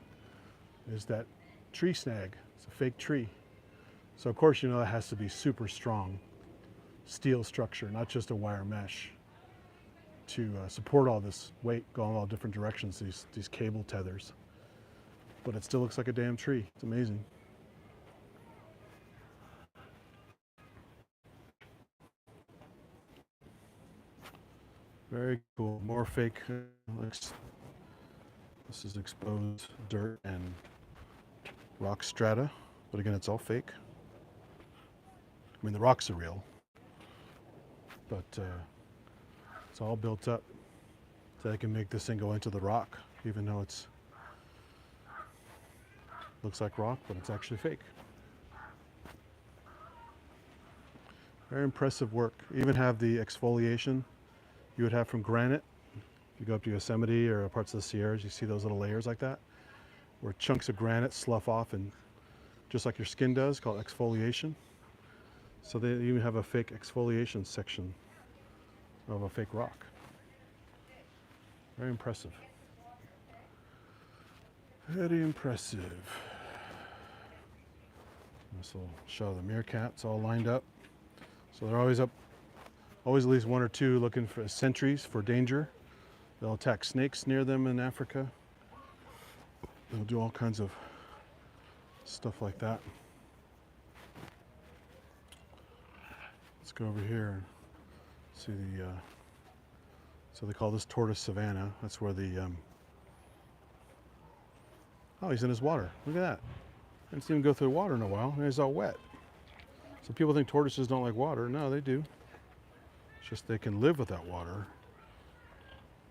Is that tree snag. It's a fake tree. So of course, you know, that has to be super strong steel structure, not just a wire mesh, to support all this weight going all different directions, these cable tethers. But it still looks like a damn tree. It's amazing. Very cool. More fake This is exposed dirt and rock strata, but again, it's all fake. I mean, the rocks are real, but it's all built up so I can make this thing go into the rock, even though it's looks like rock, but it's actually fake. Very impressive work. Even have the exfoliation you would have from granite. You go up to Yosemite or parts of the Sierras, you see those little layers like that, where chunks of granite slough off, and just like your skin does, called exfoliation. So they even have a fake exfoliation section of a fake rock. Very impressive. Very impressive. This will show the meerkats all lined up. So they're always up, always at least one or two looking for sentries for danger. They'll attack snakes near them in Africa. They'll do all kinds of stuff like that. Let's go over here and see the, so they call this tortoise savanna. That's where the, oh, he's in his water. Look at that. I haven't seen him go through the water in a while, and he's all wet. So people think tortoises don't like water. No, they do. It's just they can live without water.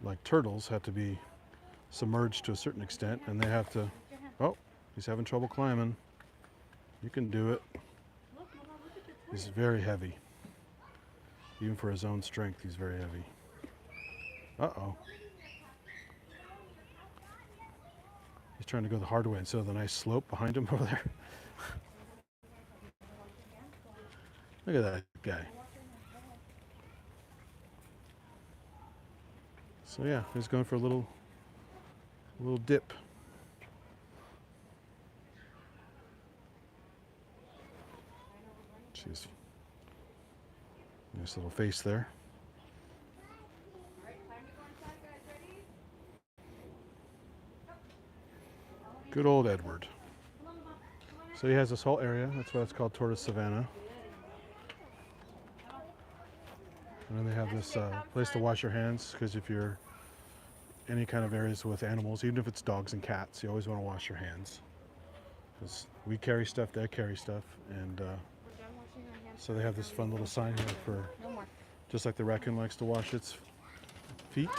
Like turtles have to be submerged to a certain extent, and they have to, oh, he's having trouble climbing. You can do it. He's very heavy. Even for his own strength, he's very heavy. Uh-oh. He's trying to go the hard way instead of the nice slope behind him over there. Look at that guy. So yeah, he's going for a little dip. Jeez. Nice little face there. Good old Edward. So he has this whole area. That's why it's called Tortoise Savanna. And then they have this place to wash your hands, because if you're any kind of areas with animals, even if it's dogs and cats, you always want to wash your hands. Because we carry stuff, they carry stuff, and so they have this fun little sign here for, just like the raccoon likes to wash its feet,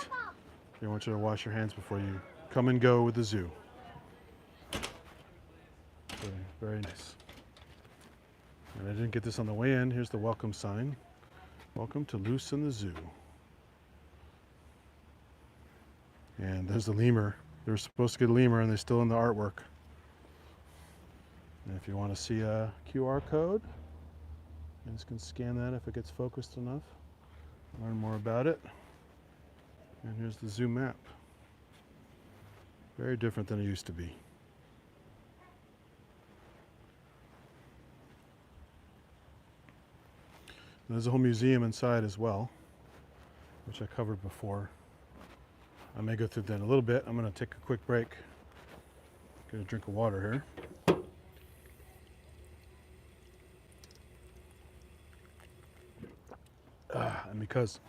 they want you to wash your hands before you come and go with the zoo. Very, very nice. And I didn't get this on the way in. Here's the welcome sign. Welcome to Loose in the Zoo. And there's the lemur. They were supposed to get a lemur and they're still in the artwork. And if you want to see a QR code, you just can scan that if it gets focused enough. Learn more about it. And here's the zoo map. Very different than it used to be. There's a whole museum inside as well, which I covered before. I may go through that in a little bit. I'm going to take a quick break. Get a drink of water here. And because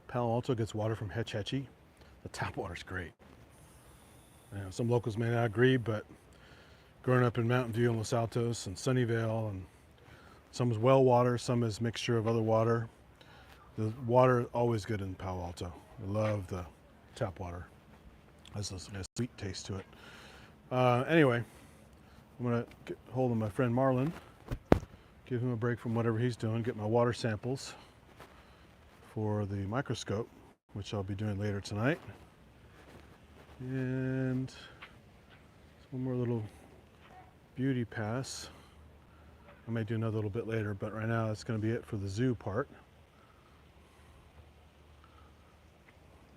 Palo Alto gets water from Hetch Hetchy, the tap water's great. You know, some locals may not agree, but growing up in Mountain View and Los Altos and Sunnyvale, and some is well water, some is mixture of other water. The water always good in Palo Alto. I love the tap water. Has a sweet taste to it. Anyway, I'm gonna get hold of my friend Marlon, give him a break from whatever he's doing, get my water samples for the microscope, which I'll be doing later tonight. And one more little beauty pass. I may do another little bit later, but right now that's going to be it for the zoo part.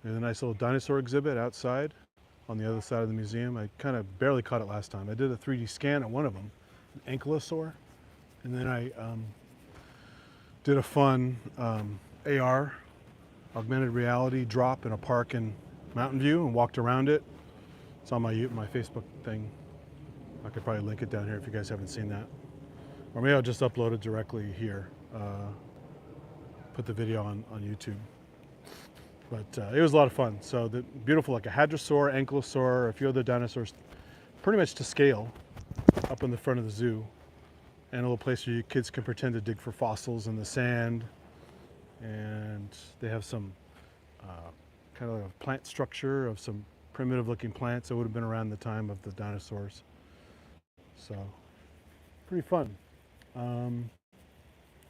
There's a nice little dinosaur exhibit outside on the other side of the museum. I kind of barely caught it last time. I did a 3D scan at one of them, an ankylosaur, and then I did a fun AR, augmented reality drop in a park in Mountain View and walked around it. It's on my Facebook thing. I could probably link it down here if you guys haven't seen that. Or maybe I'll just upload it directly here. Put the video on YouTube. But it was a lot of fun. So the beautiful, like a hadrosaur, ankylosaur, a few other dinosaurs, pretty much to scale, up in the front of the zoo, and a little place where you kids can pretend to dig for fossils in the sand. And they have some kind of like a plant structure of some primitive looking plants that would have been around the time of the dinosaurs. So pretty fun.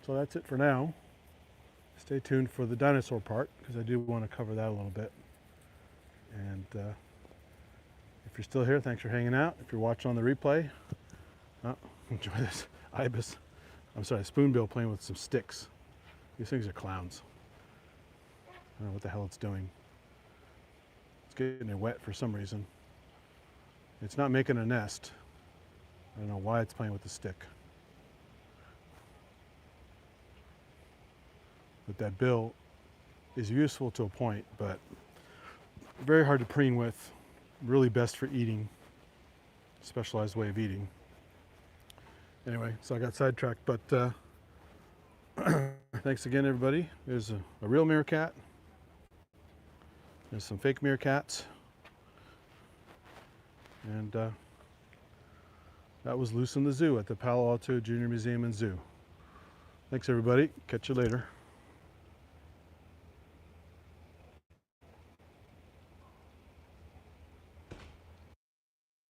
So that's it for now. Stay tuned for the dinosaur part because I do want to cover that a little bit. And if you're still here, thanks for hanging out. If you're watching on the replay, enjoy this ibis. I'm sorry, spoonbill playing with some sticks. These things are clowns. I don't know what the hell it's doing. It's getting it wet for some reason. It's not making a nest. I don't know why it's playing with the stick. But that bill is useful to a point, but very hard to preen with. Really best for eating. Specialized way of eating. Anyway, so I got sidetracked, but thanks again, everybody. There's a real meerkat. There's some fake meerkats. And that was Loose in the Zoo at the Palo Alto Junior Museum and Zoo. Thanks, everybody. Catch you later.